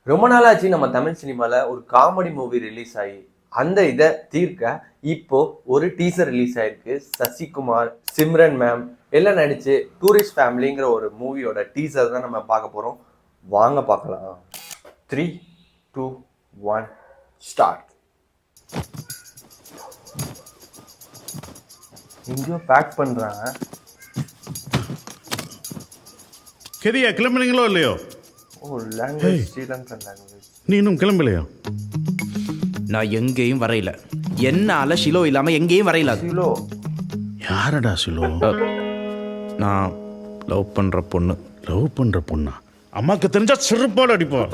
ரொம்ப நாளாச்சு நம்ம தமிழ் சினிமாவில் ஒரு காமெடி மூவி ரிலீஸ் ஆகி அந்த இதை தீர்க்க இப்போ ஒரு டீசர் ரிலீஸ் ஆயிருக்கு. சசிகுமார், சிம்ரன் மேம் எல்லாம் நடிச்சு டூரிஸ்ட் ஃபேமிலிங்கிற ஒரு மூவியோட டீசர் தான் நம்ம பார்க்க போகிறோம். வாங்க பார்க்கலாம். 3, 2, 1 ஸ்டார்ட். எங்கேயோ பேக் பண்ணுறாங்க. கெதியா கிளம்புனீங்களோ இல்லையோ? ஓ, லாங்குவேஜ் ஸ்ரீலங்கன் லாங்குவேஜ். நீ இன்னும் கிளம்பலையோ? நான் எங்கேயும் வரையில. என்னால ஷிலோ இல்லாம எங்கேயும் வரையில. சிலோ யாரடா சிலோ? நான் லவ் பண்ற பொண்ணு. லவ் பண்ற பொண்ணா? அம்மாக்கு தெரிஞ்சா சிறுப்பாடு அடிப்போம்.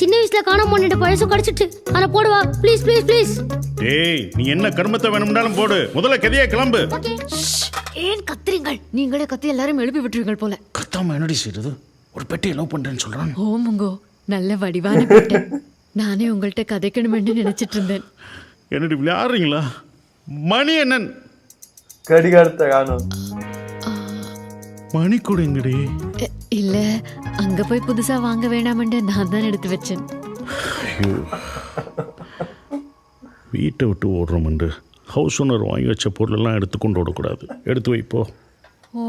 சின்ன வயசுல காணாம பண்ணிட்டு பழசு கடிச்சிட்டு அத போடுவா ப்ளீஸ் ப்ளீஸ் ப்ளீஸ். டேய், நீ என்ன கர்மத்தை வேணும்னாலும் போடு, முதல்ல கெதியா கிளம்பு. ஏன் கத்துறீங்கள்? நீங்களே கத்தி எல்லாரும் எழுப்பி விட்டுருங்கள் போல. கத்தாம என்னடி செய்யுது? ஒரு பெட்டியை லவ் பண்றேன்னு சொல்றான். ஓமுங்கோ, நல்ல வடிவான பெட்டை. நானே உங்கள்கிட்ட கதைக்கணும்னு நினைச்சிட்டு இருந்தேன். என்னடி விளையாடுறீங்களா? மணி என்னன் கடிகாரத்தை காணும். மணி கொடுங்கடி. இல்ல, அங்க போய் புதுசா வாங்க வேணாமண்டு நான் தான் எடுத்து வச்சேன். வீட்டை விட்டு ஓடுறோம்ண்டு ஹவுஸ் ஓனர் வாங்கி வச்ச பொருளெல்லாம் எடுத்து கொண்டு ஓடக்கூடாது. எடுத்து வைப்போ. ஓ,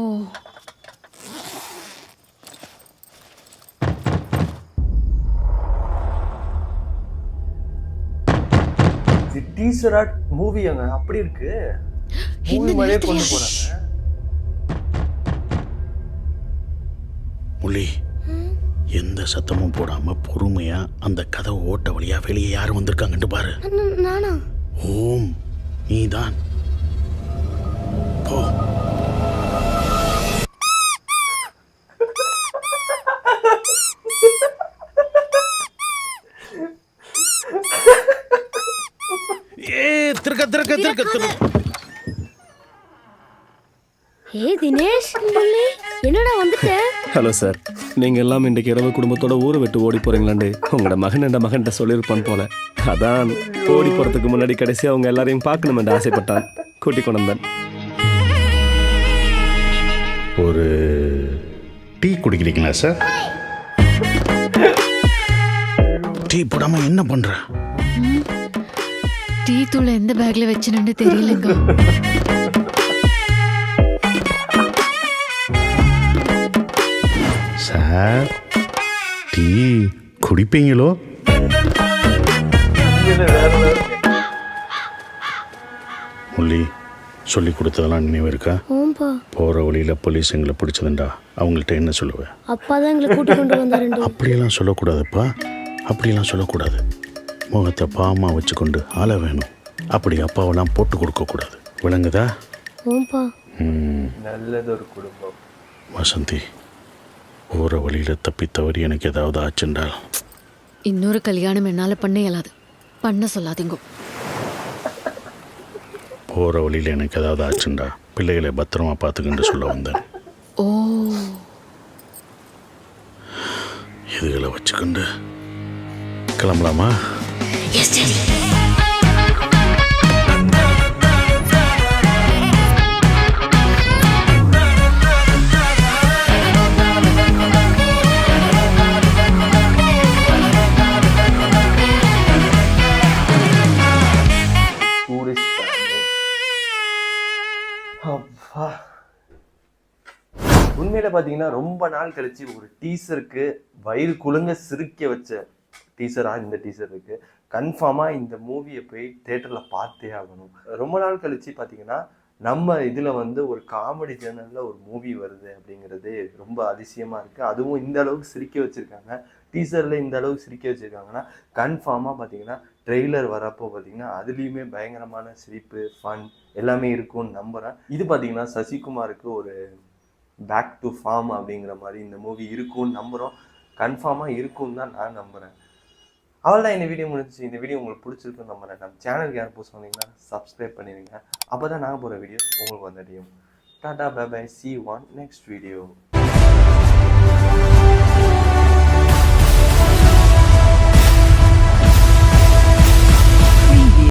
இது டீசரா மூவி அங்க அப்படி இருக்கு. மூவி மாதிரியே கொண்டு போறாங்க. முள்ளி, எந்த சத்தமும் போடாம பொறுமையா அந்த கதவை ஓட்ட வழியா வெளியே யாரும் வந்திருக்காங்கன்னு பாரு. நானா? ஓம், நீதான். போ. திருக்க. ஏ தினேஷ், என்னடா வந்துட்ட? ஹலோ சார், நீங்கள் எல்லாம் இன்றைக்கு இரவு குடும்பத்தோட ஊரை விட்டு ஓடி போகிறீங்களாண்டு உங்களோட மகன்கிட்ட சொல்லியிருப்பான் போல. அதான் ஓடி போகிறதுக்கு முன்னாடி கடைசி அவங்க எல்லாரையும் பார்க்கணுமென்று ஆசைப்பட்டான். கூட்டி கொண்டு வந்தேன். ஒரு டீ குடிக்கிறீங்களா சார்? டீ போடாம என்ன பண்ற? டீ தூளை எந்த பேக்ல வச்சுன்னு தெரியலங்க. Sir, tea குடிப்பீங்களோ? முள்ளி, சொல்லி கொடுத்ததெல்லாம் நினைவு இருக்கா? போகிற வழியில் போலீஸ் எங்களை பிடிச்சதுண்டா, அவங்கள்ட்ட என்ன சொல்லுவேன்? அப்பா தான் எங்களை கூட்டி கொண்டு வந்தாரு. அப்படியெல்லாம் சொல்லக்கூடாதுப்பா, அப்படியெல்லாம் சொல்லக்கூடாது. முகத்தை பாமா வச்சுக்கொண்டு ஆள வேணும். அப்படி அப்பாவெல்லாம் போட்டு கொடுக்கக்கூடாது. விளங்குதா? நல்லது ஒரு குடும்பம். வசந்தி, போகிற வழியில் தப்பி தவறி எனக்கு ஏதாவது ஆச்சுண்டால் இன்னொரு கல்யாணம் என்னால பண்ண இயலாது. பண்ண சொல்லாதீங்க. போகிற வழியில் எனக்கு ஏதாவது ஆச்சுண்டா பிள்ளைகளை பத்திரமா பார்த்துக்கிட்டு சொல்ல வந்தேன். ஓ, இதுகளை வச்சுக்கொண்டு கிளம்பலாமா? உண்மையில பாத்தீங்கன்னா ரொம்ப நாள் கழிச்சு ஒரு டீசருக்கு வயிறு குலுங்க சிரிக்க வச்ச டீசரா இந்த டீசர் இருக்கு. கன்ஃபார்மா இந்த மூவியை போய் தியேட்டர்ல பார்த்தே ஆகணும். ரொம்ப நாள் கழிச்சு பாத்தீங்கன்னா நம்ம இதுல வந்து ஒரு காமெடி ஜேர்னல்ல ஒரு மூவி வருது அப்படிங்கிறது ரொம்ப அதிசயமா இருக்கு. அதுவும் இந்த அளவுக்கு சிரிக்க வச்சிருக்காங்க. டீசர்ல இந்த அளவுக்கு சிரிக்க வச்சிருக்காங்கன்னா கன்ஃபார்மா பாத்தீங்கன்னா ட்ரெய்லர் வரப்போ பார்த்தீங்கன்னா அதுலேயுமே பயங்கரமான சிரிப்பு, ஃபன் எல்லாமே இருக்கும்னு நம்புகிறேன். இது பார்த்தீங்கன்னா சசிகுமாருக்கு ஒரு பேக் டு ஃபார்ம் அப்படிங்கிற மாதிரி இந்த மூவி இருக்கும்னு நம்புகிறோம். கன்ஃபார்மாக இருக்கும்னு தான் நான் நம்புகிறேன். அவ்வளோதான் இந்த வீடியோ முடிஞ்சிச்சு. இந்த வீடியோ உங்களுக்கு பிடிச்சிருக்குன்னு நம்புகிறேன். நம்ம சேனலுக்கு யாரும் போஸ்ட் வந்தீங்கன்னா சப்ஸ்கிரைப் பண்ணிடுங்க. அப்போ தான் நாங்கள் போகிற வீடியோ உங்களுக்கு வந்துடும். Tata, bye bye, see you on next video.